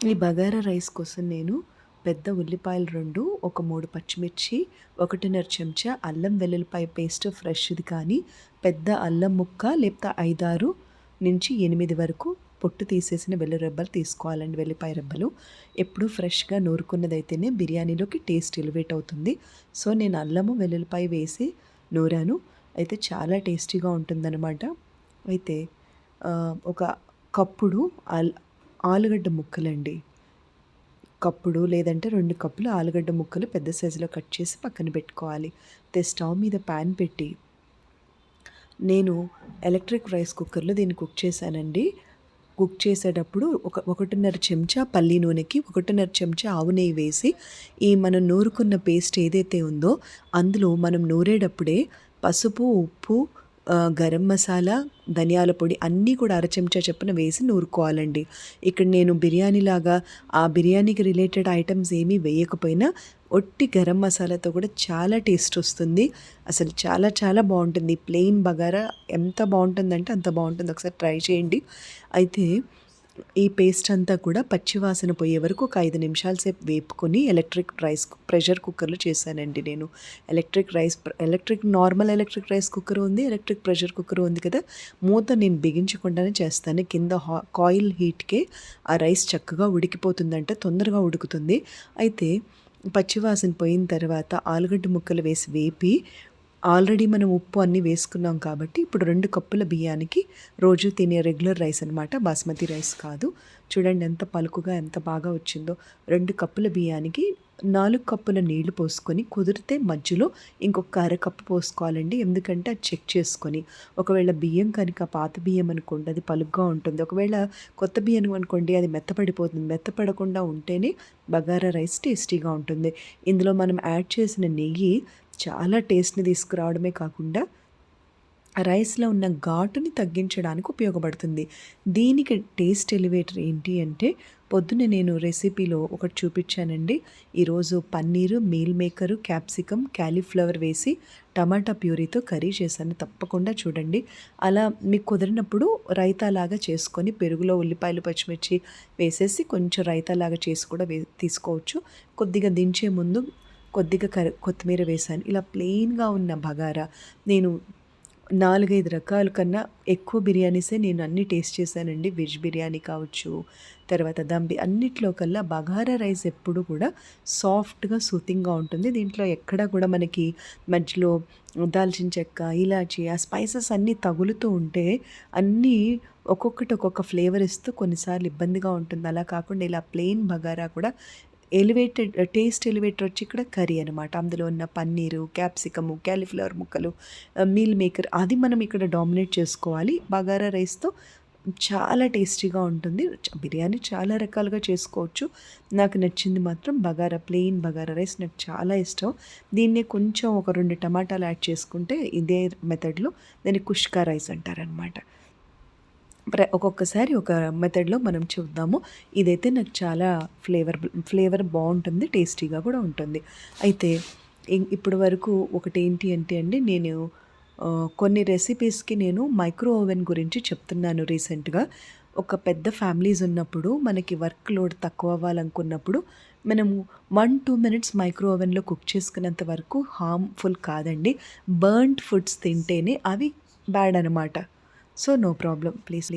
ఈ బగారా రైస్ కోసం నేను పెద్ద ఉల్లిపాయలు 2, ఒక 3 పచ్చిమిర్చి, 1.5 చెంచా అల్లం వెల్లుల్లిపాయ పేస్ట్ ఫ్రెష్‌ది కానీ, పెద్ద అల్లం ముక్క లేకపోతే 5, 6 నుంచి 8 వరకు పొట్టు తీసేసిన వెల్లుల్లి రెబ్బలు తీసుకోవాలండి. వెల్లిపాయ రెబ్బలు. ఎప్పుడు ఫ్రెష్‌గా నూరుకున్నదైతేనే బిర్యానీలోకి టేస్ట్ ఎలివేట్ అవుతుంది. సో, నేను అల్లము, వెల్లుల్లిపాయ వేసి నూరాను. అయితే చాలా టేస్టీగా ఉంటుందనమాట. అయితే ఒక కప్పుడు ఆలుగడ్డ ముక్కలండి. కప్పుడు లేదంటే 2 కప్పులు ఆలుగడ్డ ముక్కలు పెద్ద సైజులో కట్ చేసి పక్కన పెట్టుకోవాలి. స్టవ్ మీద పాన్ పెట్టి నేను ఎలక్ట్రిక్ రైస్ కుక్కర్‌లో దీన్ని కుక్ చేశానండి. కుక్ చేసేటప్పుడు 1.5 చెంచా పల్లి నూనెకి 1.5 చెంచా ఆవు నెయ్యి వేసి మనం నూరుకున్న పేస్ట్ ఏదైతే ఉందో అందులో మనం నూరేటప్పుడే పసుపు, ఉప్పు, గరం మసాలా, ధనియాల పొడి అన్నీ కూడా అర చెంచా చొప్పున వేసి నూరుకోవాలండి. ఇక్కడ నేను బిర్యానీలాగా ఆ బిర్యానీకి రిలేటెడ్ ఐటమ్స్ ఏమీ వేయకపోయినా ఒట్టి గరం మసాలాతో కూడా చాలా టేస్ట్ వస్తుంది. అసలు చాలా చాలా బాగుంటుంది. ప్లెయిన్ బగారా ఎంత బాగుంటుందంటే అంత బాగుంటుంది. ఒకసారి ట్రై చేయండి. అయితే ఈ పేస్ట్ అంతా కూడా పచ్చివాసన పోయే వరకు ఒక 5 నిమిషాల సేపు వేపుకొని ప్రెషర్ కుక్కర్లో చేశానండి నేను. నార్మల్ ఎలక్ట్రిక్ రైస్ కుక్కర్ ఉంది, ఎలక్ట్రిక్ ప్రెషర్ కుక్కర్ ఉంది కదా. మూత నేను బిగించకుండానే చేస్తాను. కింద కాయిల్ హీట్కే ఆ రైస్ చక్కగా ఉడికిపోతుందంట, తొందరగా ఉడుకుతుంది. అయితే పచ్చివాసన పోయిన తర్వాత ఆలుగడ్డ ముక్కలు వేసి వేపి ఆల్రెడీ మనం ఉప్పు అన్నీ వేసుకున్నాం కాబట్టి ఇప్పుడు 2 కప్పుల బియ్యానికి రోజు తినే రెగ్యులర్ రైస్ అనమాట, బాస్మతి రైస్ కాదు. చూడండి ఎంత పలుకుగా ఎంత బాగా వచ్చిందో. 2 కప్పుల బియ్యానికి 4 కప్పుల నీళ్లు పోసుకొని కుదిరితే మధ్యలో ఇంకొక అరకప్పు పోసుకోవాలండి. ఎందుకంటే అది చెక్ చేసుకొని, ఒకవేళ బియ్యం కనుక పాత బియ్యం అనుకోండి అది పలుగ్గా ఉంటుంది. ఒకవేళ కొత్త బియ్యం అనుకోండి అది మెత్తపడిపోతుంది. మెత్తపడకుండా ఉంటేనే బగారా రైస్ టేస్టీగా ఉంటుంది. ఇందులో మనం యాడ్ చేసిన నెయ్యి చాలా టేస్ట్ని తీసుకురావడమే కాకుండా రైస్లో ఉన్న ఘాటుని తగ్గించడానికి ఉపయోగపడుతుంది. దీనికి టేస్ట్ ఎలివేటర్ ఏంటి అంటే పొద్దున్నే నేను రెసిపీలో ఒకటి చూపించానండి. ఈరోజు paneer, meal maker, capsicum, cauliflower వేసి టమాటా ప్యూరీతో కర్రీ చేశాను. తప్పకుండా చూడండి. అలా మీకు కుదిరినప్పుడు రైతాలాగా చేసుకొని పెరుగులో ఉల్లిపాయలు, పచ్చిమిర్చి వేసేసి కొంచెం రైతాలాగా చేసి కూడా తీసుకోవచ్చు. కొద్దిగా దించే ముందు కొద్దిగా కొత్తిమీర వేశాను. ఇలా ప్లెయిన్గా ఉన్న బగారా నేను 4, 5 రకాల కన్నా ఎక్కువ బిర్యానీసే నేను అన్నీ టేస్ట్ చేశానండి. వెజ్ బిర్యానీ కావచ్చు, తర్వాత అన్నిట్లో కల్లా బగారా రైస్ ఎప్పుడు కూడా సాఫ్ట్గా సూతింగ్గా ఉంటుంది. దీంట్లో ఎక్కడా కూడా మనకి మధ్యలో దాల్చిన చెక్క, ఇలాచి ఆ స్పైసెస్ అన్నీ తగులుతూ ఉంటే అన్నీ ఒక్కొక్కటి ఒక్కొక్క ఫ్లేవర్ ఇస్తూ కొన్నిసార్లు ఇబ్బందిగా ఉంటుంది. అలా కాకుండా ఇలా ప్లెయిన్ బగారా కూడా టేస్ట్ ఎలివేటర్ వచ్చి ఇక్కడ కర్రీ అనమాట. అందులో ఉన్న పన్నీరు, క్యాప్సికము, క్యాలీఫ్లవర్ ముక్కలు, మీల్ మేకర్ అది మనం ఇక్కడ డామినేట్ చేసుకోవాలి. బగారా రైస్తో చాలా టేస్టీగా ఉంటుంది. బిర్యానీ చాలా రకాలుగా చేసుకోవచ్చు. నాకు నచ్చింది మాత్రం ప్లెయిన్ బగారా రైస్ నాకు చాలా ఇష్టం. దీన్నే కొంచెం ఒక 2 టమాటాలు యాడ్ చేసుకుంటే ఇదే మెథడ్లో దాన్ని కుష్కా రైస్ అంటారనమాట. ఒక్కొక్కసారి ఒక మెథడ్లో మనం చూద్దాము. ఇదైతే నాకు చాలా ఫ్లేవర్ బాగుంటుంది, టేస్టీగా కూడా ఉంటుంది. అయితే ఇప్పటి వరకు ఒకటి ఏంటి అంటే అండి, నేను కొన్ని రెసిపీస్కి నేను మైక్రో ఓవెన్ గురించి చెప్తున్నాను రీసెంట్గా. ఒక పెద్ద ఫ్యామిలీస్ ఉన్నప్పుడు మనకి వర్క్ లోడ్ తక్కువ అవ్వాలనుకున్నప్పుడు మనము 1-2 మినిట్స్ మైక్రో ఓవెన్లో కుక్ చేసుకున్నంత వరకు హార్మ్ఫుల్ కాదండి. బర్న్డ్ ఫుడ్స్ తింటేనే అవి బ్యాడ్ అనమాట. So no problem, please